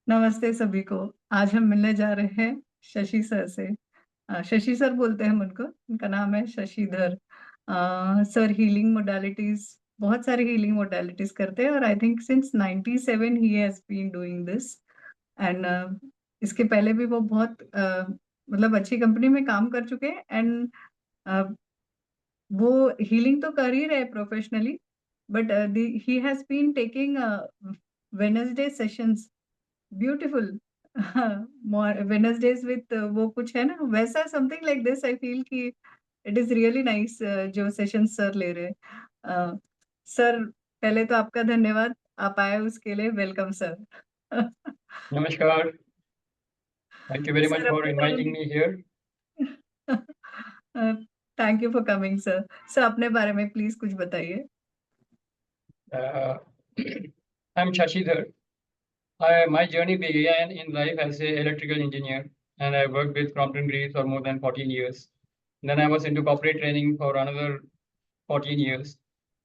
नमस्ते सभी को। आज हम मिलने जा रहे हैं शशि सर से। शशि सर बोलते हैं हम उनको। उनका नाम है शशिधर। सर हीलिंग मोडालिटीज, बहुत सारी हीलिंग मोडालिटीज करते हैं और I think since 97 he has been doing this. And इसके पहले भी वो बहुत मतलब अच्छी कंपनी में काम कर चुके हैं। एंड वो हीलिंग तो कर ही रहे professionally, but he has been taking Wednesday sessions. Beautiful. Wednesdays with वो कुछ है ना वैसा, something like this. I feel कि इट इज रियली नाइस जो सेशन सर ले रहे हैं। सर, पहले तो आपका धन्यवाद, आप आए उसके लिए। Welcome sir. Namaskar. Thank you very much sir for अपने बारे inviting में me here. Thank you for coming sir. Sir अपने बारे में प्लीज कुछ बताइए। Uh, I'm Shashidhar. My journey began in life as an electrical engineer, and I worked with Crompton Greaves for more than 14 years. Then I was into corporate training for another 14 years.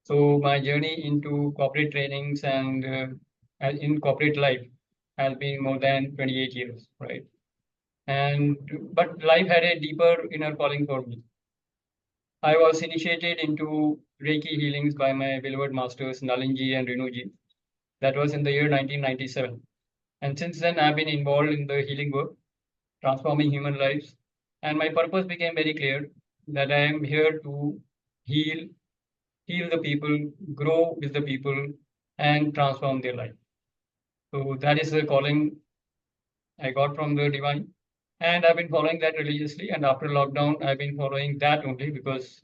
So my journey into corporate trainings and in corporate life has been more than 28 years, right? And but life had a deeper inner calling for me. I was initiated into Reiki healings by my beloved masters Nalinji and Renuji. That was in the year 1997. And since then, I've been involved in the healing work, transforming human lives. And my purpose became very clear that I am here to heal, heal the people, grow with the people, and transform their life. So that is the calling I got from the divine. And I've been following that religiously. And after lockdown, I've been following that only because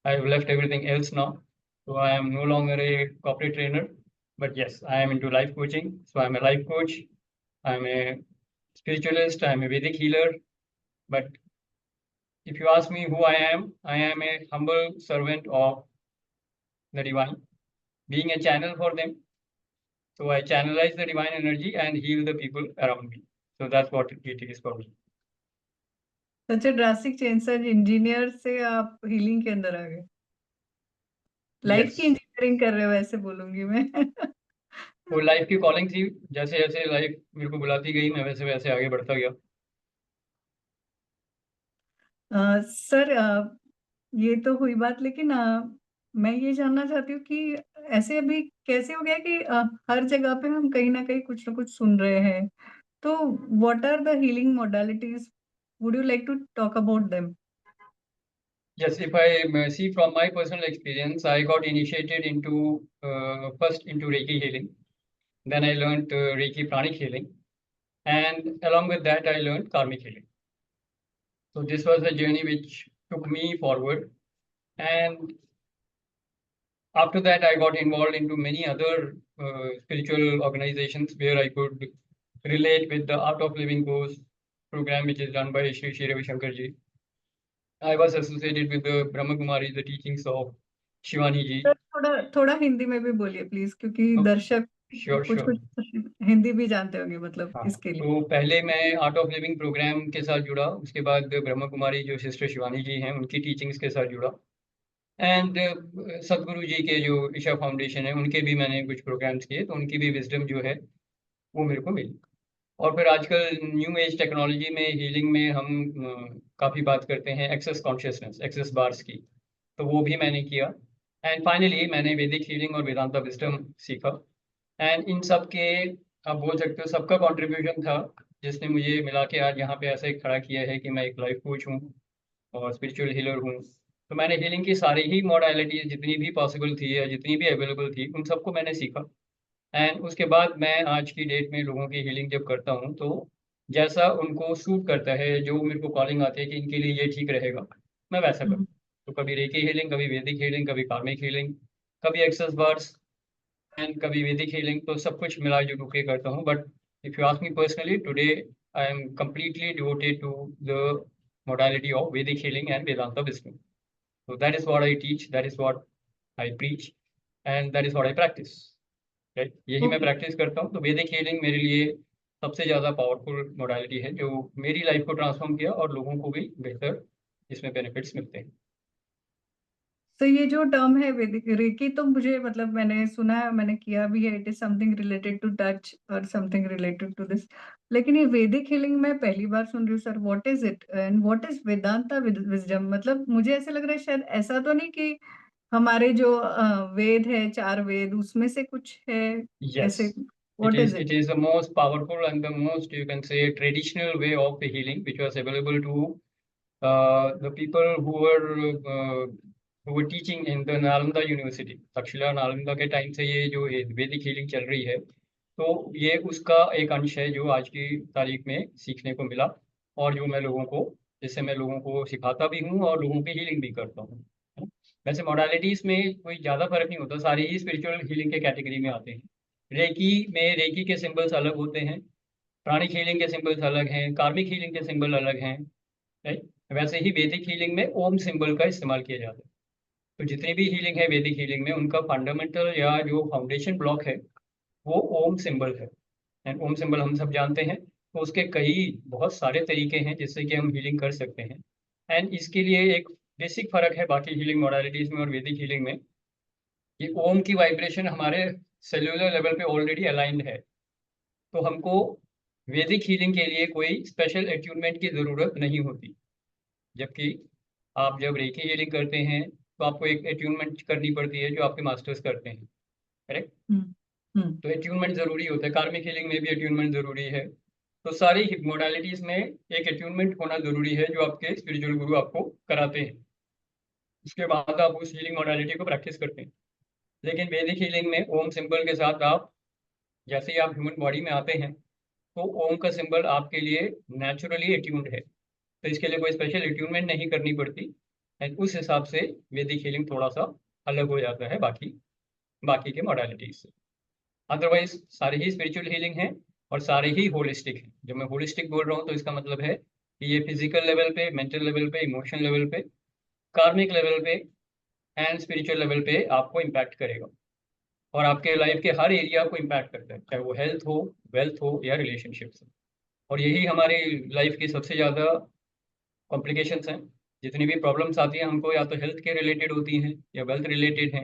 I've left everything else now. So I am no longer a corporate trainer. But yes, I am into life coaching. So I'm a life coach. I'm a spiritualist. I'm a Vedic healer. But if you ask me who I am a humble servant of the divine, being a channel for them. So I channelize the divine energy and heal the people around me. So that's what it is for me. Such A drastic change sir, engineer से आप healing के अंदर आ गए। Life की Yes. Engineering कर रहे हो ऐसे बोलूंगी मैं। वो लाइफ की कॉलिंग थी। जैसे जैसे लाइफ मेरे को बुलाती गई मैं वैसे वैसे आगे बढ़ता गया। सर, ये तो हुई बात, लेकिन मैं ये जानना चाहती हूँ कि ऐसे अभी कैसे हो गया कि हर जगह पे हम कहीं ना कुछ सुन रहे हैं। तो what are the healing modalities? Would you like to talk about them? Yes, if I see from my personal experience, I got initiated into first into Reiki healing. Then I learned Reiki pranic healing, and along with that, I learned karmic healing. So this was a journey which took me forward. And after that, I got involved into many other spiritual organizations where I could relate with the Art of Living course program, which is done by Shri Shri Ravi Shankar ji. I was associated with the Brahma Kumari, the teachings of Shivani sir ji. थोड़ा थोड़ा हिंदी में भी बोलिए please, क्योंकि तो दर्शक sure कुछ sure. कुछ हिंदी भी जानते होंगे, मतलब हाँ, इसके लिए। तो पहले मैं आर्ट ऑफ लिविंग प्रोग्राम के साथ जुड़ा। उसके बाद ब्रह्म कुमारी जो सिस्टर शिवानी जी हैं उनकी टीचिंग्स के साथ जुड़ा। एंड सदगुरु जी के जो ईशा फाउंडेशन है उनके भी मैंने कुछ प्रोग्राम्स किए, तो उनकी भी विजडम जो है वो मेरे को मिली। और फिर आजकल न्यू एज टेक्नोलॉजी में हीलिंग में हम काफ़ी बात करते हैं एक्सेस कॉन्शियसनेस, एक्सेस बार्स की। तो वो भी मैंने किया। एंड फाइनली मैंने वैदिक हीलिंग और वेदांता विजडम सीखा। एंड इन सब के आप बोल सकते हो सबका कंट्रीब्यूशन था जिसने मुझे मिला के आज यहाँ पे ऐसे खड़ा किया है कि मैं एक लाइफ कोच हूँ और स्पिरिचुअल हीलर हूँ। तो मैंने हीलिंग की सारी ही मॉडलिटीज जितनी भी पॉसिबल थी या जितनी भी अवेलेबल थी उन सबको मैंने सीखा। एंड उसके बाद मैं आज की डेट में लोगों की हीलिंग जब करता हूँ तो जैसा उनको सूट करता है, जो मेरे को कॉलिंग आती है कि इनके लिए ये ठीक रहेगा, मैं वैसा करूँ। तो कभी रेकी हीलिंग, कभी वैदिक हीलिंग, कभी कार्मिक हीलिंग, कभी एक्सेस बार्स एंड कभी वैदिक हीलिंग, तो सब कुछ मिला जुलू के करता हूँ। But if you ask me personally today, I am completely devoted to the modality of Vedic healing and Vedanta wisdom. So that is what I teach, that is what I preach, and that is what I practice. Right? यही मैं okay practice करता हूँ। तो Vedic healing मेरे लिए सबसे ज़्यादा powerful modality है जो मेरी लाइफ को ट्रांसफॉर्म किया और लोगों को भी बेहतर इसमें बेनिफिट्स मिलते हैं। तो ये जो टर्म है वैदिक रेकी, तो मुझे मतलब मैंने सुना है, मैंने किया भी है, it is something related to touch और समथिंग रिलेटेड टू दिस। लेकिन ये वैदिक हीलिंग मैं पहली बार सुन रही हूँ sir. What is it and what is Vedanta wisdom? मतलब मुझे ऐसे लग रहा है शायद ऐसा तो नहीं कि हमारे जो वेद है, 4 वेद, उसमें से कुछ है Yes, ऐसे? What is it it? is the most powerful and the most, you can say, traditional way of the healing which was available to the people who were teaching in the Nalanda University. Takshashila Nalanda के time से ये जो Vedic healing चल रही है, तो ये उसका एक अंश है जो आज की तारीख में सीखने को मिला, और जो मैं लोगों को, जिससे मैं लोगों को सिखाता भी हूँ और लोगों की हीलिंग भी करता हूँ, है ना? वैसे मॉडलिटीज में कोई ज़्यादा फर्क नहीं होता, सारे ही स्पिरिचुअल हीलिंग के कैटेगरी में आते हैं। रेकी में रेकी के सिंबल्स अलग होते हैं, प्राणिक हीलिंग के सिंबल्स अलग हैं, कार्मिक हीलिंग के सिंबल अलग हैं, राइट? वैसे ही वैदिक हीलिंग में ओम सिंबल का इस्तेमाल किया जाता है। तो जितनी भी हीलिंग है वैदिक हीलिंग में, उनका फंडामेंटल या जो फाउंडेशन ब्लॉक है वो ओम सिंबल है। एंड ओम सिंबल हम सब जानते हैं, तो उसके कई बहुत सारे तरीके हैं जिससे कि हम हीलिंग कर सकते हैं। एंड इसके लिए एक बेसिक फर्क है बाकी हीलिंग मॉडलिटीज में और वैदिक हीलिंग में, कि ओम की वाइब्रेशन हमारे सेल्यूलर लेवल पे ऑलरेडी अलाइंड है, तो हमको वैदिक हीलिंग के लिए कोई स्पेशल एट्यूनमेंट की ज़रूरत नहीं होती। जबकि आप जब रेकी हीलिंग करते हैं तो आपको एक एट्यूनमेंट करनी पड़ती है जो आपके मास्टर्स करते हैं, करेक्ट? हम्म। हम्म। तो एट्यूनमेंट ज़रूरी होता है, कार्मिक हीलिंग में भी एट्यूनमेंट ज़रूरी है। तो सारी मोडालिटीज़ में एक एट्यूनमेंट होना ज़रूरी है जो आपके स्पिरिचुअल गुरु आपको कराते हैं। उसके बाद आप उस हीलिंग मोडालिटी को प्रैक्टिस करते हैं। लेकिन वैदिक हीलिंग में ओम सिंबल के साथ आप, जैसे ही आप ह्यूमन बॉडी में आते हैं, तो ओम का सिंबल आपके लिए नेचुरली एट्यून्ड है, तो इसके लिए कोई स्पेशल एट्यूनमेंट नहीं करनी पड़ती। एंड उस हिसाब से वैदिक हीलिंग थोड़ा सा अलग हो जाता है बाकी बाकी के मॉडलिटीज से। अदरवाइज सारे ही स्पिरिचुअल हीलिंग हैं और सारे ही होलिस्टिक हैं। जब मैं होलिस्टिक बोल रहा हूँ तो इसका मतलब है कि ये फिजिकल लेवल पे, मेंटल लेवल पे, इमोशनल लेवल पे, कार्मिक लेवल पे एंड स्पिरिचुअल लेवल पे आपको इम्पैक्ट करेगा, और आपके लाइफ के हर एरिया को इम्पैक्ट करता है, चाहे वो हेल्थ हो, वेल्थ हो या रिलेशनशिप्स हो। और यही हमारी लाइफ की सबसे ज़्यादा कॉम्प्लिकेशंस हैं। जितनी भी प्रॉब्लम्स आती हैं हमको, या तो हेल्थ के रिलेटेड होती हैं, या वेल्थ रिलेटेड हैं,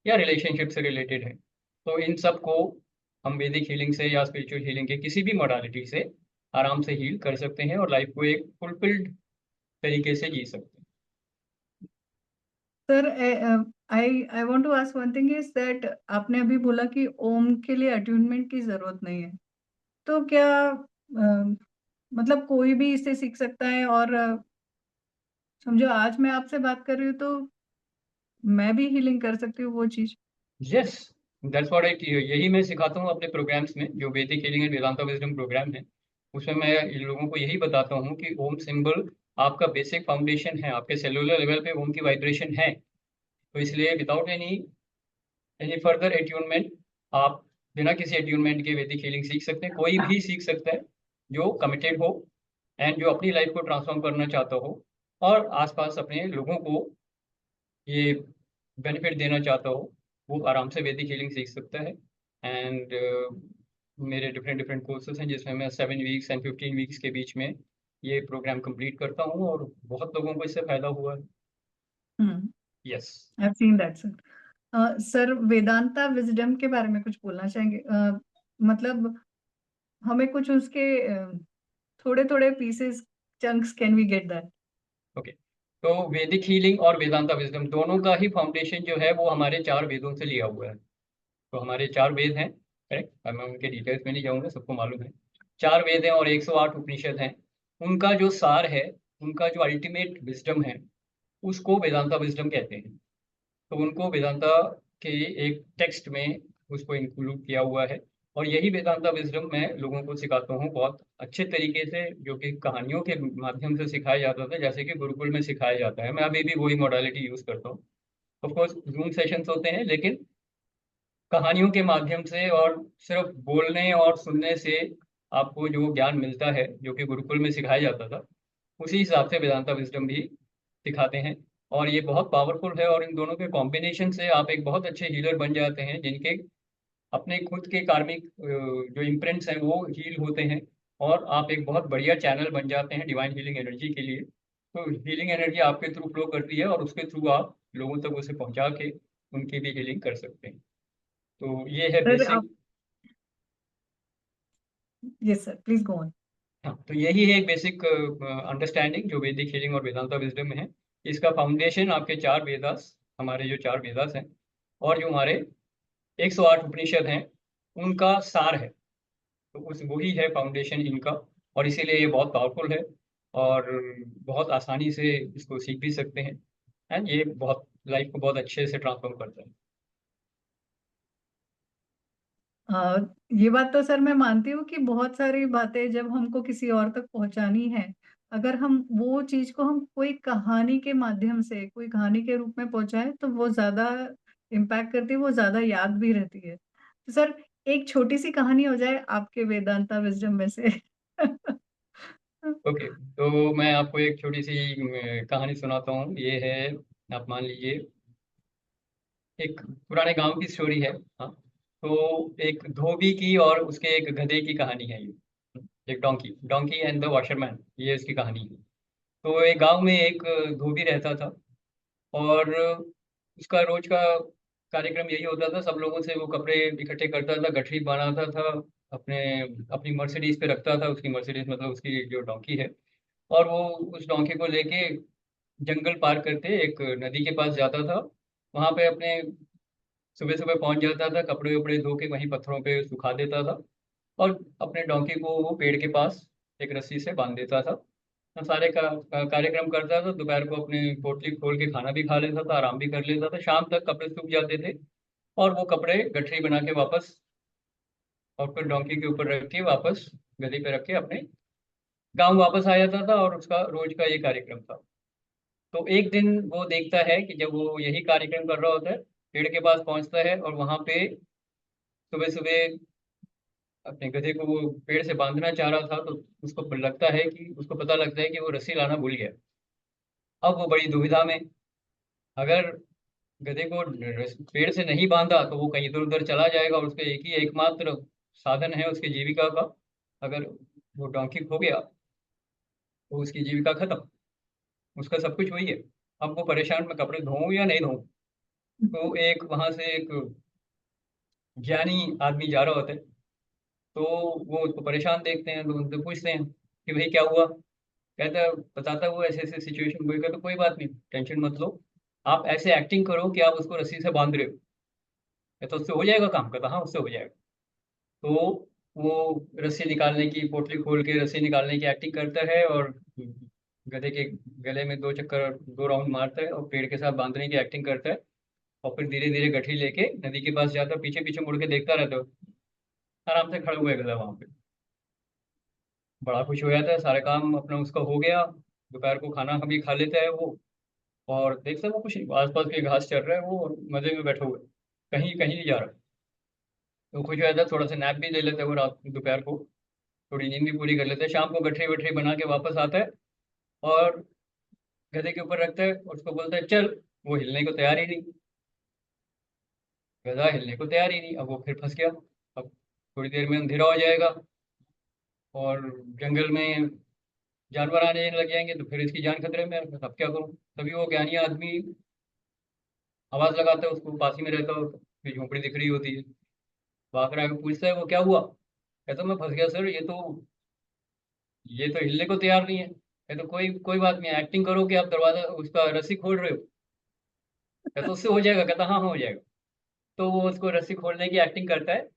या रिलेशनशिप से रिलेटेड है। तो इन सब को हम वैदिक हीलिंग से या स्पिरिचुअल हीलिंग के किसी भी मोडालिटी से आराम से हील कर सकते हैं और लाइफ को एक फुलफिल्ड तरीके से जी सकते हैं। Sir, I I want to ask one thing is that आपने अभी बोला कि ओम के लिए अट्यूनमेंट की जरूरत नहीं है, तो क्या मतलब कोई भी इसे सीख सकता है? और समझो आज मैं आपसे बात कर रही हूँ तो मैं भी हीलिंग कर सकती हूँ वो चीज? यस, दैट्स व्हाट आई, यही मैं सिखाता हूँ अपने प्रोग्राम्स में, जो Vedic healing and Vedanta wisdom program है। उसमें मैं इन लोगों को यही बताता हूँ कि ओम सिंबल आपका बेसिक फाउंडेशन है, आपके सेलुलर लेवल पे ओम की वाइब्रेशन है। तो इसलिए विदाउट एनी फर्दर एट्यूनमेंट, आप बिना किसी एट्यूनमेंट के वैदिक हीलिंग सीख सकते हैं। कोई भी सीख सकता है जो कमिटेड हो एंड जो अपनी लाइफ को ट्रांसफॉर्म करना चाहता हो, और आसपास अपने लोगों को ये बेनिफिट देना चाहता हो, वो आराम से वैदिक हीलिंग सीख सकता है। एंड मेरे डिफरेंट डिफरेंट कोर्सेज हैं जिसमें मैं 7 वीक्स एंड 15 वीक्स के बीच में ये प्रोग्राम कंप्लीट करता हूँ, और बहुत लोगों को इससे फायदा हुआ है। Hmm. Yes. I have seen that sir. Sir, Vedanta wisdom के बारे में कुछ बोलना चाहेंगे? मतलब हमें कुछ उसके थोड़े थोड़े pieces, chunks, can we get that? Okay, तो वैदिक हीलिंग और वेदांता विजडम दोनों का ही फाउंडेशन जो है वो हमारे 4 वेदों से लिया हुआ है। तो हमारे 4 वेद हैं, करेक्ट? अब मैं उनके डिटेल्स में नहीं जाऊंगा, सबको मालूम है। 4 वेद हैं और 108 उपनिषद हैं। उनका जो सार है, उनका जो अल्टीमेट विजडम है, उसको वेदांता विजडम कहते हैं। तो उनको वेदांता के एक टेक्स्ट में उसको इंक्लूड किया हुआ है, और यही वेदांता विजडम मैं लोगों को सिखाता हूँ बहुत अच्छे तरीके से, जो कि कहानियों के माध्यम से सिखाया जाता था, जैसे कि गुरुकुल में सिखाया जाता है। मैं अभी भी वही मॉडलिटी यूज करता हूँ। ऑफ कोर्स जूम सेशंस होते हैं, लेकिन कहानियों के माध्यम से और सिर्फ बोलने और सुनने से आपको जो ज्ञान मिलता है, जो कि गुरुकुल में सिखाया जाता था, उसी हिसाब से वेदांता विजडम भी सिखाते हैं। और ये बहुत पावरफुल है, और इन दोनों के कॉम्बिनेशन से आप एक बहुत अच्छे हीलर बन जाते हैं, जिनके अपने खुद के कार्मिक जो इम्प्रिंट्स हैं वो हील होते हैं, और आप एक बहुत बढ़िया चैनल बन जाते हैं डिवाइन हीलिंग एनर्जी के लिए। तो हीलिंग एनर्जी आपके थ्रू फ्लो करती है और उसके थ्रू आप लोगों तक उसे पहुंचा के उनकी भी हीलिंग कर सकते हैं। तो ये है सर आप, basic. Yes sir, please go on. हाँ, तो यही है एक बेसिक अंडरस्टैंडिंग जो वैदिक हीलिंग और वेदांता विजडम में है। इसका फाउंडेशन आपके चार वेदास, हमारे जो चार वेदास हैं, और जो हमारे 108 उपनिषद हैं, उनका सार है। तो उस वही है फाउंडेशन इनका, और इसीलिए ये बहुत पावरफुल है और बहुत आसानी से इसको सीख भी सकते हैं। एंड ये बहुत लाइफ को बहुत अच्छे से ट्रांसफॉर्म करता है। आ, ये बात तो सर मैं मानती हूँ कि बहुत सारी बातें जब हमको किसी और तक पहुंचानी है, अगर हम वो चीज को हम कोई कहानी के माध्यम से, कोई कहानी के रूप में पहुंचाए, तो वो ज्यादा इम्पैक्ट करती है, वो ज्यादा याद भी रहती है। तो सर एक छोटी सी कहानी हो जाए आपके वेदांता विजडम में से। ओके, तो मैं आपको एक छोटी सी कहानी सुनाता हूँ। ये है, आप मान लीजिए, एक पुराने गांव की स्टोरी है। हाँ, तो एक धोबी की और उसके एक गधे की कहानी है ये। एक donkey donkey and the washerman, ये इसकी कहानी है। तो एक गांव में एक धोबी रहता था, और उसका रोज का कार्यक्रम यही होता था, सब लोगों से वो कपड़े इकट्ठे करता था, गठरी बनाता था, अपने अपनी मर्सिडीज पे रखता था। उसकी मर्सिडीज मतलब उसकी जो डोंकी है। और वो उस डोंकी को लेके जंगल पार करते एक नदी के पास जाता था। वहां पे अपने सुबह सुबह पहुंच जाता था, कपड़े वपड़े धो के वहीं पत्थरों पे सुखा देता था, और अपने डोंकी को वो पेड़ के पास एक रस्सी से बांध देता था। सारे कार्यक्रम करता था। दोपहर को अपनी पोटली खोल के खाना भी खा लेता था, आराम भी कर लेता था। शाम तक कपड़े सूख जाते थे, और वो कपड़े गठरी बना के वापस, और फिर डोंकी के ऊपर रख के वापस गधे पे रख के अपने गांव वापस आ जाता था। और उसका रोज का ये कार्यक्रम था। तो एक दिन वो देखता है कि जब वो यही कार्यक्रम कर रहा होता है, पेड़ के पास पहुंचता है, और वहां पे सुबह सुबह अपने गधे को वो पेड़ से बांधना चाह रहा था। तो उसको पता लगता है कि वो रस्सी लाना भूल गया। अब वो बड़ी दुविधा में। अगर गधे को पेड़ से नहीं बांधा तो वो कहीं इधर उधर चला जाएगा, और उसके एक ही एकमात्र साधन है उसकी जीविका का। अगर वो डोंकी खो गया तो उसकी जीविका खत्म, उसका सब कुछ वही है। अब वो परेशान, मैं कपड़े धोऊं या नहीं धोऊं। तो एक वहां से एक ज्ञानी आदमी जा रहा होता है। तो वो उसको परेशान देखते हैं, तो उनसे पूछते हैं कि भाई क्या हुआ। कहता है, बताता है वो ऐसे ऐसे सिचुएशन कोई का। तो कोई बात नहीं, टेंशन मत लो, आप ऐसे एक्टिंग करो कि आप उसको रस्सी से बांध रहे हो। तो उससे हो जाएगा काम। कहता हाँ, उससे हो जाएगा। तो वो रस्सी निकालने की, पोटली खोल के रस्सी निकालने की एक्टिंग करता है, और गधे के गले में दो चक्कर, दो राउंड मारता है, और पेड़ के साथ बांधने की एक्टिंग करता है। और फिर धीरे धीरे गठरी लेके नदी के पास जाता है, पीछे पीछे मुड़ के देखता रहता है। आराम से खड़ा हुआ है गधा वहां पे। बड़ा खुश हो जाता है, सारे काम अपना उसका हो गया। दोपहर को खाना कभी खा लेता है वो, और देखता है वो कुछ नहीं, आसपास के घास चल रहा है, वो और मजे में बैठा हुआ है, कहीं कहीं नहीं जा रहा। तो खुश हो जाता है, थोड़ा सा नैप भी ले लेता है वो रात दोपहर को, थोड़ी नींद भी पूरी कर लेता है। शाम को गठरी वठरी बना के वापस आता है, और गधे के ऊपर रखता है, और उसको बोलता है चल। वो हिलने को तैयार ही नहीं। गधा हिलने को तैयार ही नहीं। अब वो फिर फंस गया। अब थोड़ी देर में अंधेरा हो जाएगा, और जंगल में जानवर आने लग जाएंगे, तो फिर इसकी जान खतरे में है। अब क्या करूं। तभी वो ज्ञानी आदमी आवाज लगाता है, उसको पास ही में रहता हो, फिर झोपड़ी दिख रही होती है। भाग रहा है, पूछता है वो क्या हुआ। कहता मैं फंस गया सर, ये तो हिलने को तैयार नहीं है। कहता कोई कोई बात नहीं, एक्टिंग करो कि आप दरवाजा उसका रस्सी खोल रहे हो। कहता उससे हो जाएगा। कहता हाँ हाँ, हो जाएगा। तो वो उसको रस्सी खोलने की एक्टिंग करता है,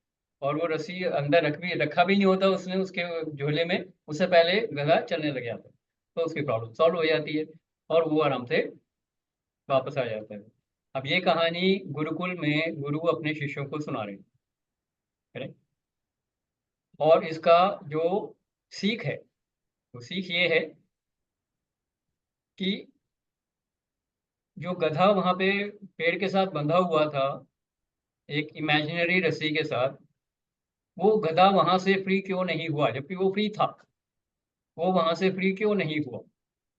और वो रस्सी अंदर रखा भी नहीं होता उसने उसके झोले में, उससे पहले गधा चलने लग जाता है। तो उसकी प्रॉब्लम सॉल्व हो जाती है, और वो आराम से वापस आ जाता है। अब ये कहानी गुरुकुल में गुरु अपने शिष्यों को सुना रहे हैं, करेक्ट। और इसका जो सीख है, वो सीख ये है कि जो गधा वहां पे पेड़ के साथ बंधा हुआ था, एक इमेजिनरी रस्सी के साथ, वो गधा वहां से फ्री क्यों नहीं हुआ, जबकि वो फ्री था। वो वहां से फ्री क्यों नहीं हुआ,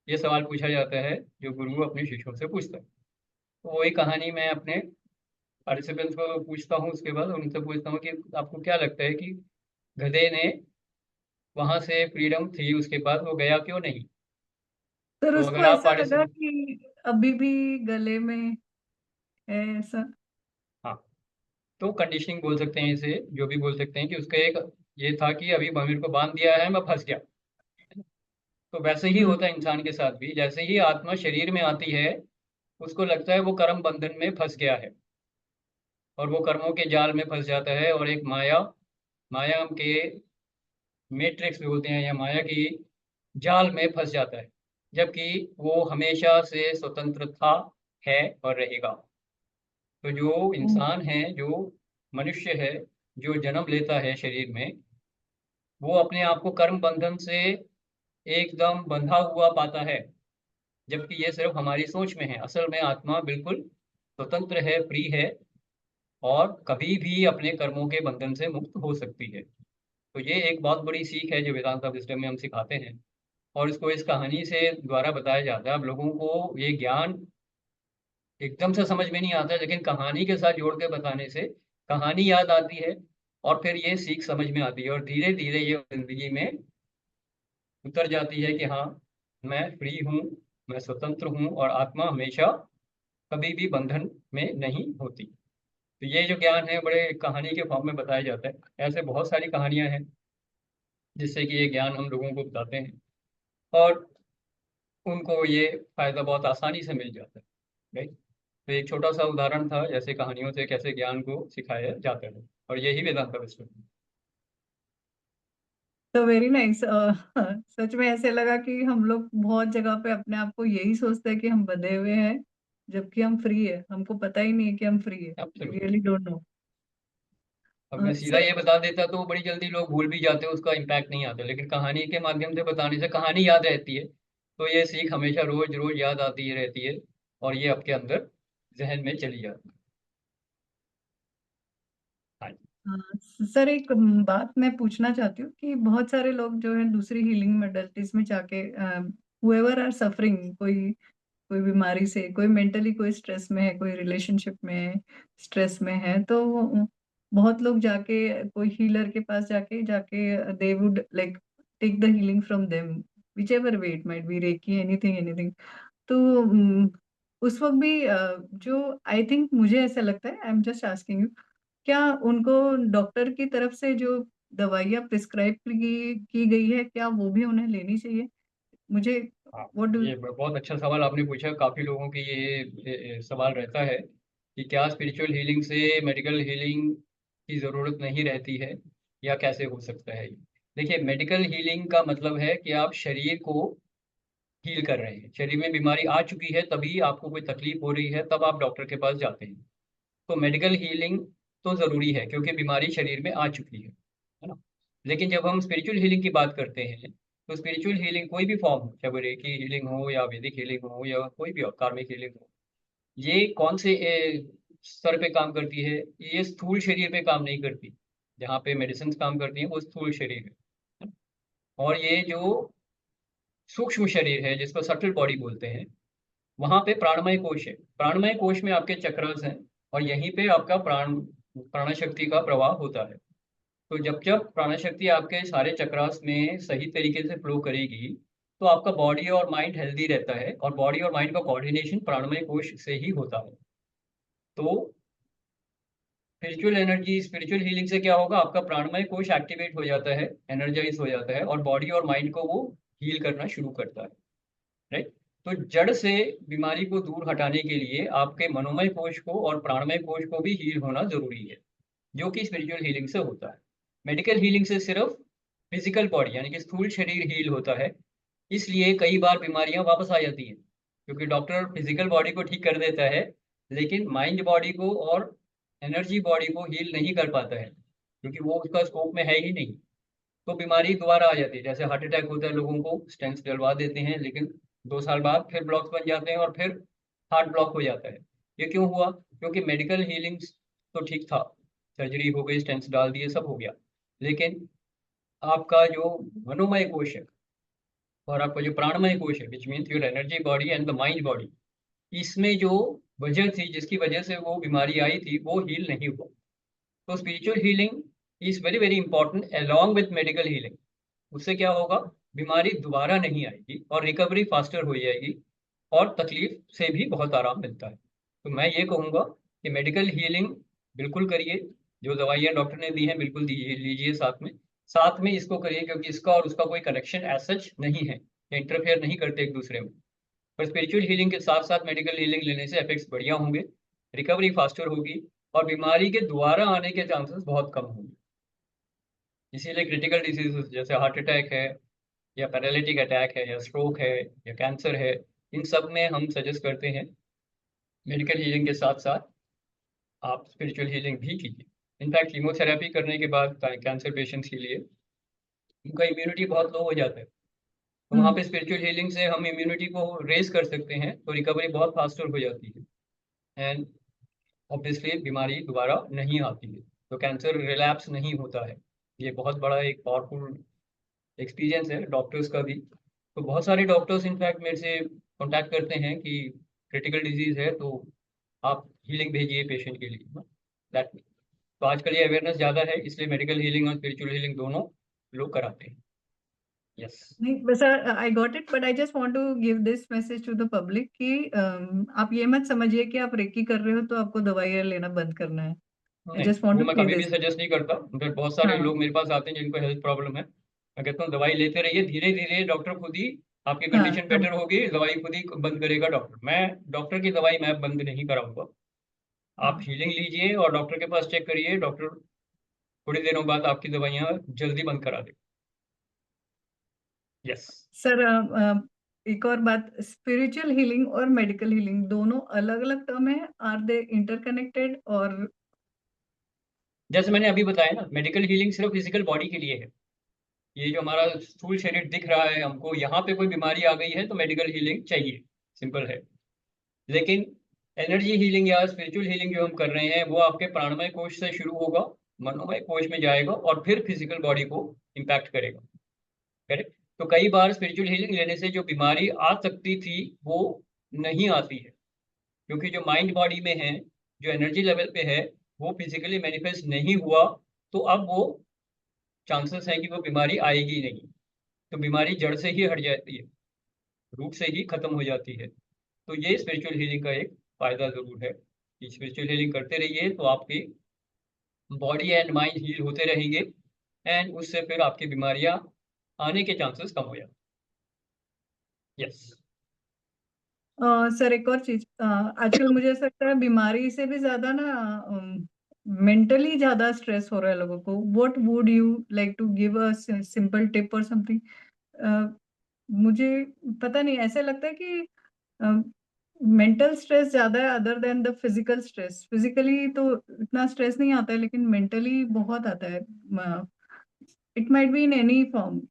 ये सवाल पूछा जाता है, जो गुरु अपने शिष्यों से पूछता है। तो वही कहानी मैं अपने पार्टिसिपेंट्स को पूछता हूँ, उसके बाद उनसे पूछता हूँ कि आपको क्या लगता है कि गधे ने वहां से फ्रीडम थी उसके बाद वो गया क्यों नहीं। सर तो उसको अगर आप ऐसा लगा पार्टिसिपेट, कि अभी भी गले में है ऐसा। हाँ, तो कंडीशनिंग बोल सकते हैं इसे, जो भी बोल सकते हैं, कि उसका एक ये था कि अभी मेरे को बांध दिया है, मैं फंस गया। तो वैसे ही हम्म। होता है इंसान के साथ भी, जैसे ही आत्मा शरीर में आती है उसको लगता है वो कर्म बंधन में फंस गया है, और वो कर्मों के जाल में फंस जाता है, और एक माया, माया के मैट्रिक्स बोलते हैं, या माया की जाल में फंस जाता है, जबकि वो हमेशा से स्वतंत्र था, है और रहेगा। तो जो हम्म। इंसान है, जो मनुष्य है, जो जन्म लेता है शरीर में, वो अपने आप को कर्म बंधन से एकदम बंधा हुआ पाता है, जबकि ये सिर्फ हमारी सोच में है। असल में आत्मा बिल्कुल स्वतंत्र है, फ्री है, और कभी भी अपने कर्मों के बंधन से मुक्त हो सकती है। तो ये एक बहुत बड़ी सीख है जो वेदांता विजडम में हम सिखाते हैं, और इसको इस कहानी से द्वारा बताया जाता है। अब लोगों को ये ज्ञान एकदम से समझ में नहीं आता, लेकिन कहानी के साथ जोड़ के बताने से कहानी याद आती है, और फिर ये सीख समझ में आती है, और धीरे धीरे ये जिंदगी में उतर जाती है कि हाँ, मैं फ्री हूँ, मैं स्वतंत्र हूँ, और आत्मा हमेशा कभी भी बंधन में नहीं होती। तो ये जो ज्ञान है बड़े कहानी के फॉर्म में बताया जाता है। ऐसे बहुत सारी कहानियां हैं जिससे कि ये ज्ञान हम लोगों को बताते हैं, और उनको ये फायदा बहुत आसानी से मिल जाता है। राइट। तो एक छोटा सा उदाहरण था, जैसे कहानियों से कैसे ज्ञान को सिखाया जाता है, और यही वेदांत का विषय है। तो वेरी नाइस। सच में ऐसे लगा कि हम लोग बहुत जगह पे अपने आप को यही सोचते हैं कि हम बंधे हुए हैं, जबकि हम फ्री है। हमको पता ही नहीं है कि हम फ्री है। We Absolutely. Really don't know. अब मैं सीधा सर, ये बता देता तो बड़ी जल्दी लोग भूल भी जाते, उसका इम्पैक्ट नहीं आता, लेकिन कहानी के माध्यम से बताने से कहानी याद रहती है। तो ये सीख हमेशा रोज रोज याद आती रहती है, और ये आपके अंदर जहन में चली जाती है। हाँ जी। सर एक बात मैं पूछना चाहती हूँ कि बहुत सारे लोग जो है दूसरी हीलिंग मोडलिटीज में जाके, हुएवर आर सफरिंग, कोई कोई बीमारी से, कोई मेंटली कोई स्ट्रेस में है, कोई रिलेशनशिप में स्ट्रेस में है, तो बहुत लोग जाके कोई हीलर के पास जाके जाके they would like take the healing from them, whichever way it might be, reiki, anything anything. तो उस वक्त भी जो आई थिंक, मुझे ऐसा लगता है, I am just asking you, क्या उनको डॉक्टर की तरफ से जो दवाइयाँ प्रिस्क्राइब की गई है, क्या वो भी उन्हें लेनी चाहिए? मुझे हाँ, व्हाट डू। ये बहुत अच्छा सवाल आपने पूछा। काफी लोगों की ये सवाल रहता है कि क्या स्पिरिचुअल हीलिंग से मेडिकल हीलिंग की जरूरत नहीं रहती है, या कैसे हो सकता है। देखिए, मेडिकल हीलिंग का मतलब है कि आप शरीर को हील कर रहे हैं। शरीर में बीमारी आ चुकी है, तभी आपको कोई तकलीफ हो रही है, तब आप डॉक्टर के पास जाते हैं। तो मेडिकल हीलिंग तो जरूरी है, क्योंकि बीमारी शरीर में आ चुकी है ना। लेकिन जब हम स्पिरिचुअल हीलिंग की बात करते हैं, तो स्पिरिचुअल हीलिंग कोई भी फॉर्म हो, चाहे वो रेकी हीलिंग हो, या वैदिक हीलिंग हो, या कोई भी कार्मिक हीलिंग हो, ये कौन से स्तर पे काम करती है। ये स्थूल शरीर पे काम नहीं करती। जहाँ पे मेडिसिन काम करती हैं वो स्थूल शरीर है। और ये जो सूक्ष्म शरीर है, जिसको सटल बॉडी बोलते हैं, वहां पे प्राणमय कोश है। प्राणमय कोश में आपके चक्रस हैं, और यहीं पे आपका प्राण शक्ति का प्रवाह होता है। तो जब जब प्राण शक्ति आपके सारे चक्रास में सही तरीके से फ्लो करेगी, तो आपका बॉडी और माइंड हेल्दी रहता है, और बॉडी और माइंड का कोऑर्डिनेशन प्राणमय कोश से ही होता है। तो स्पिरिचुअल एनर्जी, स्पिरिचुअल हीलिंग से क्या होगा, आपका प्राणमय कोश एक्टिवेट हो जाता है, एनर्जाइज हो जाता है, और बॉडी और माइंड को वो हील करना शुरू करता है। राइट। तो जड़ से बीमारी को दूर हटाने के लिए आपके मनोमय कोश को और प्राणमय कोश को भी हील होना जरूरी है, जो कि स्पिरिचुअल हीलिंग से होता है। मेडिकल हीलिंग से सिर्फ फिजिकल बॉडी यानी कि स्थूल शरीर हील होता है। इसलिए कई बार बीमारियां वापस आ जाती हैं, क्योंकि डॉक्टर फिजिकल बॉडी को ठीक कर देता है, लेकिन माइंड बॉडी को और एनर्जी बॉडी को हील नहीं कर पाता है, क्योंकि वो उसका स्कोप में है ही नहीं। तो बीमारी दोबारा आ जाती है। जैसे हार्ट अटैक होता है, लोगों को स्टेंट्स डलवा देते हैं, लेकिन 2 साल बाद फिर ब्लॉक्स बन जाते हैं, और फिर हार्ट ब्लॉक हो जाता है। ये क्यों हुआ? क्योंकि मेडिकल हीलिंग तो ठीक था, सर्जरी हो गई, स्टेंट्स डाल दिए, सब हो गया, लेकिन आपका जो मनोमय कोश है और आपका जो प्राणमय कोश है, which means your energy body and the mind body, इसमें जो वजह थी, जिसकी वजह से वो बीमारी आई थी, वो हील नहीं हुआ। तो spiritual healing is very very important along with medical healing. उससे क्या होगा, बीमारी दोबारा नहीं आएगी और रिकवरी फास्टर हो जाएगी और तकलीफ से भी बहुत आराम मिलता है। तो मैं ये कहूँगा कि मेडिकल हीलिंग बिल्कुल करिए, जो दवाइयाँ डॉक्टर ने दी हैं बिल्कुल लीजिए साथ में इसको करिए, क्योंकि इसका और उसका कोई कनेक्शन एज सच नहीं है, इंटरफेयर नहीं करते एक दूसरे में। पर स्पिरिचुअल हीलिंग के साथ साथ मेडिकल हीलिंग लेने से इफेक्ट्स बढ़िया होंगे, रिकवरी फास्टर होगी और बीमारी के दोबारा आने के चांसेस बहुत कम होंगे। इसीलिए क्रिटिकल डिजीज जैसे हार्ट अटैक है या पैरालिटिक अटैक है या स्ट्रोक है या कैंसर है, इन सब में हम सजेस्ट करते हैं मेडिकल हीलिंग के साथ साथ आप स्पिरिचुअल हीलिंग भी कीजिए। इनफैक्ट कीमोथेरेपी करने के बाद कैंसर पेशेंट्स के लिए उनका इम्यूनिटी बहुत लो हो जाता है, तो वहाँ पे स्पिरिचुअल हीलिंग से हम इम्यूनिटी को रेज कर सकते हैं, तो रिकवरी बहुत फास्टर हो जाती है एंड ऑब्वियसली बीमारी दोबारा नहीं आती है, तो कैंसर रिलैप्स नहीं होता है। ये बहुत बड़ा एक पावरफुल एक्सपीरियंस है डॉक्टर्स का भी। तो बहुत सारे डॉक्टर्स इनफैक्ट मेरे से कांटेक्ट करते हैं कि क्रिटिकल डिजीज है तो आप हीलिंग भेजिए पेशेंट के लिए, दैट। तो आजकल ये अवेयरनेस ज़्यादा है, इसलिए मेडिकल हीलिंग और स्पिरिचुअल हीलिंग दोनों लोग कराते हैं। यस नहीं बस I got it, but I just want to give this message to the public कि आप ये मत समझिए कि आप रेकी कर रहे हो तो आपको दवाइयाँ लेना बंद करना है। आई नहीं, जस्ट वांट वो टू मैं से कभी भी दिस। सजेस्ट नहीं करता। बट बहुत सारे हाँ लोग मेरे पास आते हैं जिनको हेल्थ प्रॉब्लम है, मैं कहता हूँ दवाई लेते रहिए, धीरे धीरे डॉक्टर खुद ही आपकी हाँ कंडीशन तो बेटर होगी, दवाई खुद ही बंद करेगा डॉक्टर। मैं डॉक्टर की दवाई मैं बंद नहीं कराऊंगा। आप हाँ हीलिंग लीजिए और डॉक्टर के पास चेक करिए, डॉक्टर थोड़ी दिनों बाद आपकी दवाइयाँ जल्दी बंद करा दे। यस सर, एक और बात, स्पिरिचुअल हीलिंग और मेडिकल हीलिंग दोनों अलग अलग टर्म है, आर दे इंटरकनेक्टेड? और जैसे मैंने अभी बताया ना, मेडिकल हीलिंग सिर्फ फिजिकल बॉडी के लिए है। ये जो हमारा स्थूल शरीर दिख रहा है हमको, यहाँ पे कोई बीमारी आ गई है तो मेडिकल हीलिंग चाहिए, सिंपल है। लेकिन एनर्जी हीलिंग या स्पिरिचुअल हीलिंग जो हम कर रहे हैं वो आपके प्राणमय कोश से शुरू होगा, मनोमय कोश में जाएगा और फिर फिजिकल बॉडी को इम्पैक्ट करेगा। करेक्ट। तो कई बार स्पिरिचुअल हीलिंग लेने से जो बीमारी आ सकती थी वो नहीं आती है, क्योंकि जो माइंड बॉडी में है, जो एनर्जी लेवल पे है, वो फिजिकली मैनिफेस्ट नहीं हुआ, तो अब वो चांसेस है कि वो बीमारी आएगी नहीं। तो बीमारी जड़ से ही हट जाती है, रूट से ही खत्म हो जाती है। तो ये स्पिरिचुअल हीलिंग का एक फायदा जरूर है कि स्पिरिचुअल हीलिंग करते रहिए तो आपकी बॉडी एंड माइंड हील होते रहेंगे एंड उससे फिर आपकी बीमारियां आने के चांसेस कम हो जाते हैं। यस सर एक और चीज, आजकल मुझे ऐसा लगता है बीमारी से भी ज्यादा ना मेंटली ज्यादा स्ट्रेस हो रहा है लोगों को। What would you like to give a simple tip और समथिंग? मुझे पता नहीं, ऐसा लगता है कि मेंटल स्ट्रेस ज्यादा है other than the physical stress. Physically तो इतना स्ट्रेस नहीं आता है, लेकिन मेंटली बहुत आता है। It might be in any form.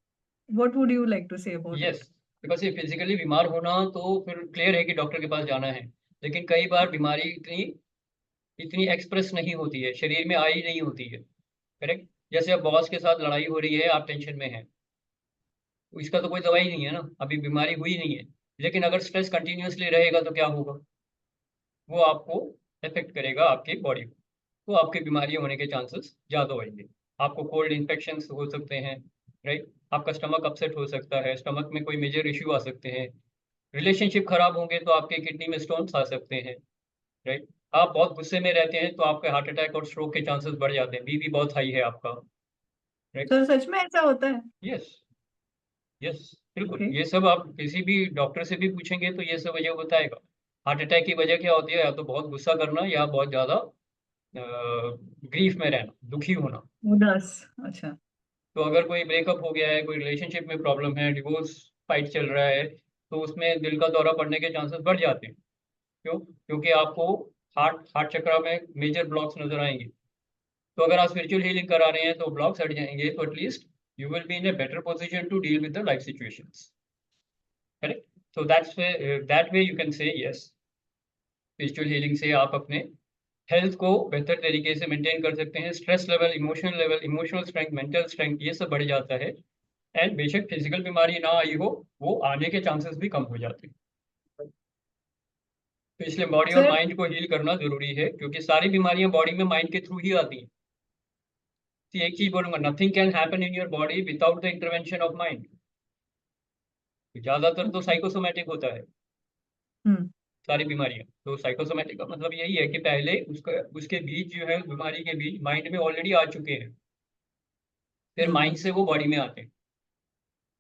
What would you like to say about yes, it? Because ये फिजिकली बीमार होना तो फिर क्लियर है कि डॉक्टर के पास जाना है, लेकिन कई बार बीमारी इतनी इतनी एक्सप्रेस नहीं होती है, शरीर में आई नहीं होती है। करेक्ट। जैसे अब बॉस के साथ लड़ाई हो रही है, आप टेंशन में हैं, तो इसका तो कोई दवाई नहीं है ना, अभी बीमारी हुई नहीं है। लेकिन अगर स्ट्रेस कंटिन्यूअसली रहेगा तो क्या होगा, वो आपको इफेक्ट करेगा आपकी बॉडी को, तो आपकी बीमारी होने के चांसेस ज़्यादा होंगे। आपको कोल्ड इन्फेक्शन हो सकते हैं, राइट। आपका स्टमक अपसेट हो सकता है, स्टमक में कोई मेजर इश्यू आ सकते हैं। रिलेशनशिप खराब होंगे तो आपके किडनी में स्टोन्स आ सकते हैं, राइट। आप बहुत गुस्से में रहते हैं तो आपके हार्ट अटैक और स्ट्रोक के चांसेस बढ़ जाते हैं, बीपी बहुत हाई है आपका, राइट। सर सच में ऐसा होता है? यस यस, बिल्कुल। ओके। ये सब आप किसी भी डॉक्टर से भी पूछेंगे तो ये सब वजह बताएगा। हार्ट अटैक की वजह क्या होती है, या तो बहुत गुस्सा करना या बहुत ज़्यादा ग्रीफ में रहना, दुखी होना। उदास। अच्छा। तो अगर कोई ब्रेकअप हो गया है, कोई रिलेशनशिप में प्रॉब्लम है, डिवोर्स फाइट चल रहा है, तो उसमें दिल का दौरा पड़ने के चांसेस बढ़ जाते हैं। क्यों? क्योंकि आपको हार्ट हार्ट चक्र में मेजर ब्लॉक्स नजर आएंगे। तो अगर आप स्पिरिचुअल हीलिंग करा रहे हैं तो ब्लॉक्स हट जाएंगे, तो at least you will be in a better position to deal with the life situations. Correct. so that way you can say yes, spiritual healing से आप अपने हेल्थ को बेहतर तरीके से मेंटेन कर सकते हैं। Stress level, emotional strength, mental strength, ये सब बढ़ जाता है एंड बेशक फिजिकल बीमारी ना आई हो, वो आने के चांसेस भी कम हो जाते हैं। तो इसलिए बॉडी और सर, माइंड को हील करना जरूरी है, क्योंकि सारी बीमारियां बॉडी में माइंड के थ्रू ही आती हैं। तो एक चीज बोलूंगा, nothing can happen in your body without the intervention of mind. ज्यादातर तो ओके। साइकोसोमेटिक होता है हम्म। सारी बीमारियां। तो साइकोसोमेटिक का मतलब यही है कि पहले उसका उसके बीज जो है, बीमारी के बीज माइंड में ऑलरेडी आ चुके हैं, फिर माइंड हम्म। से वो बॉडी में आते हैं।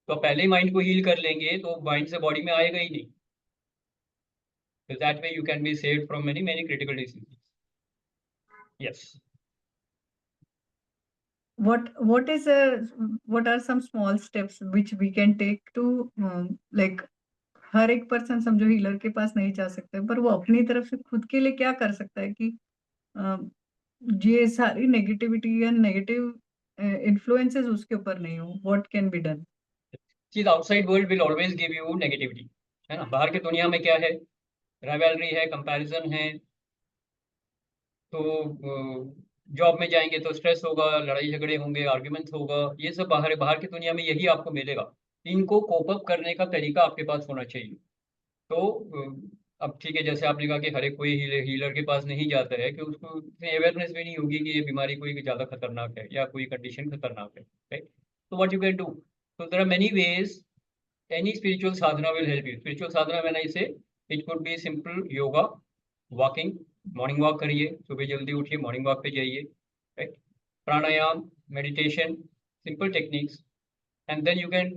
तो पहले ही माइंड को हील कर लेंगे तो माइंड से बॉडी में आएगा ही नहीं। तो that way you can be saved from many many critical diseases. Yes. What is what are some small steps which we can take to like हर एक पर्सन समझो हीलर के पास नहीं जा सकते, पर वो अपनी तरफ से खुद के लिए क्या कर सकता है कि अ, ये सारी नेगेटिविटी या नेगेटिव इन्फ्लुएंसेस उसके ऊपर नहीं हो, व्हाट कैन बी डन? चीज outside world will always give you negativity, है ना। बाहर की दुनिया में क्या है, राइवलरी है, कंपैरिजन है। तो जॉब में जाएंगे तो स्ट्रेस होगा, लड़ाई झगड़े होंगे, आर्ग्यूमेंट्स होगा, ये सब बाहर बाहर की दुनिया में यही आपको मिलेगा। इनको कोप अप करने का तरीका आपके पास होना चाहिए। तो अब ठीक है, जैसे आपने कहा कि हर एक कोई हीलर के पास नहीं जाता है, कि उसको अवेयरनेस भी नहीं होगी कि ये बीमारी कोई ज़्यादा खतरनाक है या कोई कंडीशन खतरनाक है, राइट। तो व्हाट यू कैन डू, तो there are many ways. Any spiritual sadhana will help you. Spiritual sadhana मैंने इसे, it could be simple yoga, walking, morning walk करिए, सुबह जल्दी उठिए, मॉर्निंग वॉक पे जाइए, right. Pranayama, meditation, simple techniques. And then you can,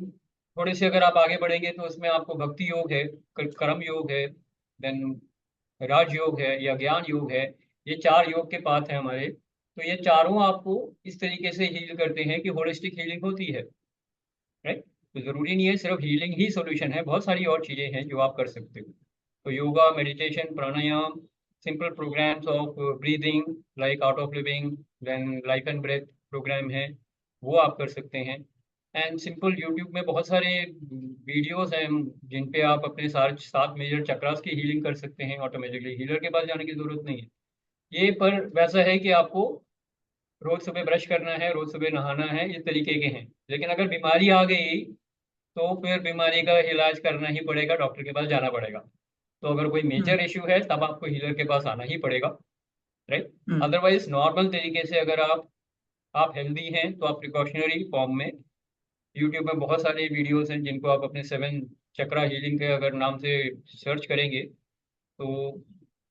थोड़े से अगर आप आगे बढ़ेंगे तो उसमें आपको भक्ति योग है, कर्म योग है, देन राजयोग है या ज्ञान योग है। ये चार योग के पाथ हैं हमारे। तो ये चारों आपको इस तरीके से हील करते हैं कि होलिस्टिक हीलिंग होती है, राइट। तो जरूरी नहीं है सिर्फ हीलिंग ही सॉल्यूशन है, बहुत सारी और चीजें हैं जो आप कर सकते हो। तो yoga, meditation, pranayama, simple programs of breathing, like art of living, then life and breath program है, वो आप कर सकते हैं। एंड सिंपल यूट्यूब में बहुत सारे वीडियोस हैं जिन पे आप अपने सात सात मेजर चक्रास की हीलिंग कर सकते हैं ऑटोमेटिकली, हीलर के पास जाने की जरूरत नहीं है। ये पर वैसा है कि आपको रोज सुबह ब्रश करना है, रोज सुबह नहाना है, इस तरीके के हैं। लेकिन अगर बीमारी आ गई तो फिर बीमारी का इलाज करना ही पड़ेगा, डॉक्टर के पास जाना पड़ेगा। तो अगर कोई हम्म। मेजर इश्यू है तब आपको हीलर के पास आना ही पड़ेगा, राइट। हम्म। अदरवाइज नॉर्मल तरीके से अगर आप हेल्दी हैं तो आप प्रिकॉशनरी फॉर्म में, यूट्यूब में बहुत सारे वीडियोस हैं जिनको आप अपने 7 चक्रा हीलिंग के अगर नाम से सर्च करेंगे, तो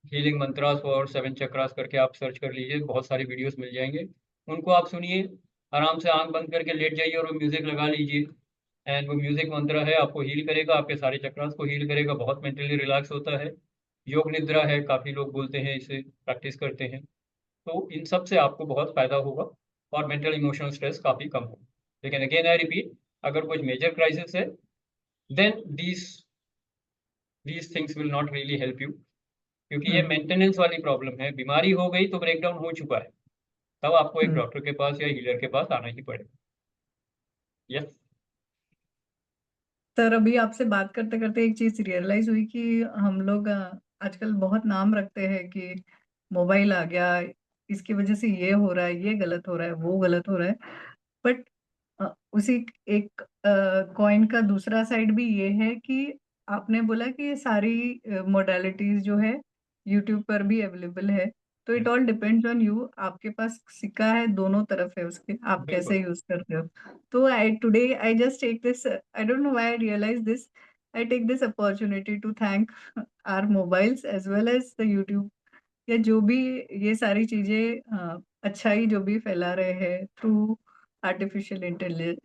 हीलिंग मंत्रास फॉर 7 चक्रास करके आप सर्च कर लीजिए, बहुत सारे वीडियोस मिल जाएंगे। उनको आप सुनिए, आराम से आंख बंद करके लेट जाइए और वो म्यूजिक लगा लीजिए। एंड वो म्यूजिक मंत्र है, आपको हील करेगा, आपके सारे चक्रास को हील करेगा, बहुत मेंटली रिलैक्स होता है। योग निद्रा है, काफ़ी लोग बोलते हैं, इसे प्रैक्टिस करते हैं। तो इन सब से आपको बहुत फायदा होगा और मेंटल इमोशनल स्ट्रेस काफ़ी कम होगा। लेकिन अगेन आई रिपीट, अगर कुछ मेजर क्राइसिस है, then these things will not really help you, क्योंकि ये हम्म। मेंटेनेंस वाली प्रॉब्लम है। बीमारी हो गई तो ब्रेकडाउन हो चुका है, तब आपको एक हम्म। डॉक्टर के पास या हीलर के पास आना ही पड़ेगा। यस। सर, अभी आपसे बात करते करते एक चीज रियलाइज हुई कि हम लोग आजकल बहुत नाम रखते हैं कि मोबाइल आ गया, इसकी वजह से ये हो रहा है, ये गलत हो रहा है, वो गलत हो रहा है। बट उसी एक कॉइन का दूसरा साइड भी ये है कि आपने बोला कि ये सारी मोडालिटीज जो है यूट्यूब पर भी अवेलेबल है। तो it all depends on you, आपके पास सिक्का है, दोनों तरफ है उसके, आप कैसे बिल्कुल। यूज करते हो। तो I today I just take this, I don't know why I realise this, I take this opportunity to thank our mobiles as well as the YouTube, या जो भी ये सारी चीजें अच्छाई जो भी फैला रहे हैं थ्रू आर्टिफिशियल यस।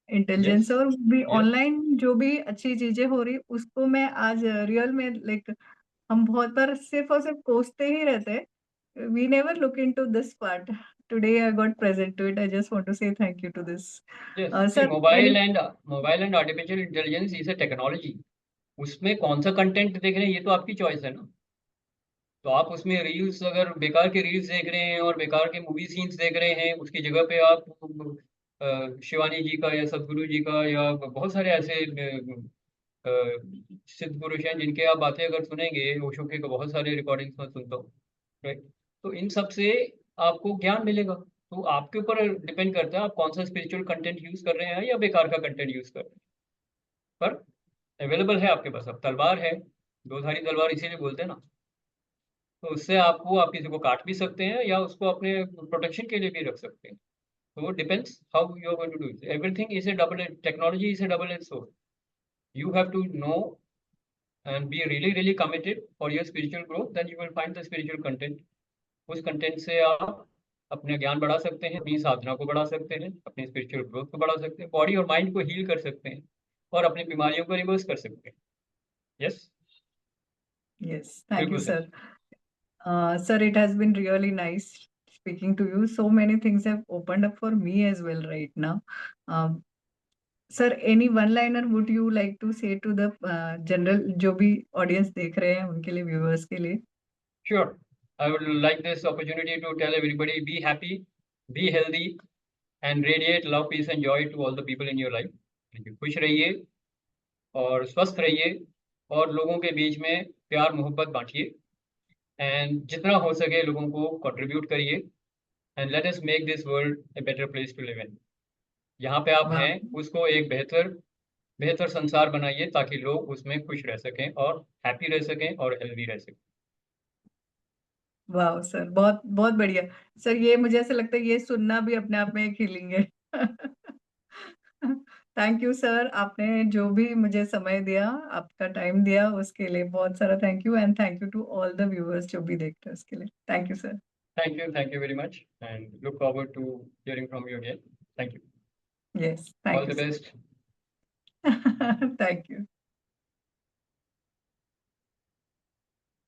इंटेलिजेंस, और भी यस। ऑनलाइन जो भी अच्छी चीजें हो रही उसको मैं आज रियल में लाइक, हम बहुत बार सिर्फ और सिर्फ कोसते ही रहते हैं, we never look into this part. Today I got present to it, I just want to say thank you to this. Yes, see sir मेरी, mobile and artificial intelligence is a technology. उसमें कौन सा content देख रहे हैं ये तो आपकी चॉइस है ना। तो आप उसमें रील्स, अगर बेकार के रील्स देख रहे हैं और बेकार के मूवी सीन्स देख रहे हैं, उसकी जगह पे आप शिवानी जी का या सदगुरु जी का या बहुत सारे ऐसे सिद्ध पुरुष हैं जिनके आप बातें अगर सुनेंगे, ओशो के तो बहुत सारे रिकॉर्डिंग्स में सुनता हूँ, राइट। तो इन सब से आपको ज्ञान मिलेगा। तो आपके ऊपर डिपेंड करता है आप कौन सा स्पिरिचुअल कंटेंट यूज कर रहे हैं या बेकार का कंटेंट यूज कर रहे हैं। पर अवेलेबल है आपके पास, अब तलवार है, दो धारी तलवार इसीलिए बोलते हैं ना। तो उससे आपको, आप किसी को काट भी सकते हैं या उसको अपने प्रोटेक्शन के लिए भी रख सकते हैं। तो वो depends how you are going to do it. Everything is a double edge, technology is a double edge sword. You have to know and be really committed for your spiritual growth. Then you will find the spiritual content. उस content से आप अपने ज्ञान बढ़ा सकते हैं, अपनी साधना को बढ़ा सकते हैं, अपनी स्पिरिचुअल ग्रोथ को बढ़ा सकते हैं, बॉडी और माइंड को हील कर सकते हैं और अपनी बीमारियों को रिवर्स कर सकते हैं. यस Yes, thank you, बिल्कुल sir. Sir. Sir, it has been really nice speaking to you. So many things have opened up for me as well right now. Sir, any one-liner would you like to say to the general जो भी audience देख रहे हैं उनके लिए, viewers के लिए? Sure. I would like this opportunity to tell everybody, be happy, be healthy, and radiate love, peace, and joy to all the people in your life. खुश रहिए और स्वस्थ रहिए और लोगों के बीच में प्यार मोहब्बत बांटिए एंड जितना हो सके लोगों को कंट्रीब्यूट करिए and let us make this world a better place to live in. यहाँ पे आप Wow. हैं उसको एक बेहतर संसार बनाइए ताकि लोग उसमें खुश रह सकें और हैप्पी रह सकें और हेल्दी रह सकें. वाह सर, बहुत बहुत बढ़िया सर. ये मुझे ऐसा लगता है ये सुनना भी अपने आप में एक हीलिंग है. थैंक यू सर, आपने जो भी मुझे समय दिया, आपका टाइम दिया, उसके लिए बहुत सारा thank you. And thank you to all the viewers जो भी देख रहे हैं उसके लिए. Thank you sir. Thank you very much and look forward to hearing from you again. Thank you. Yes, thank All you the sir. best. Thank you.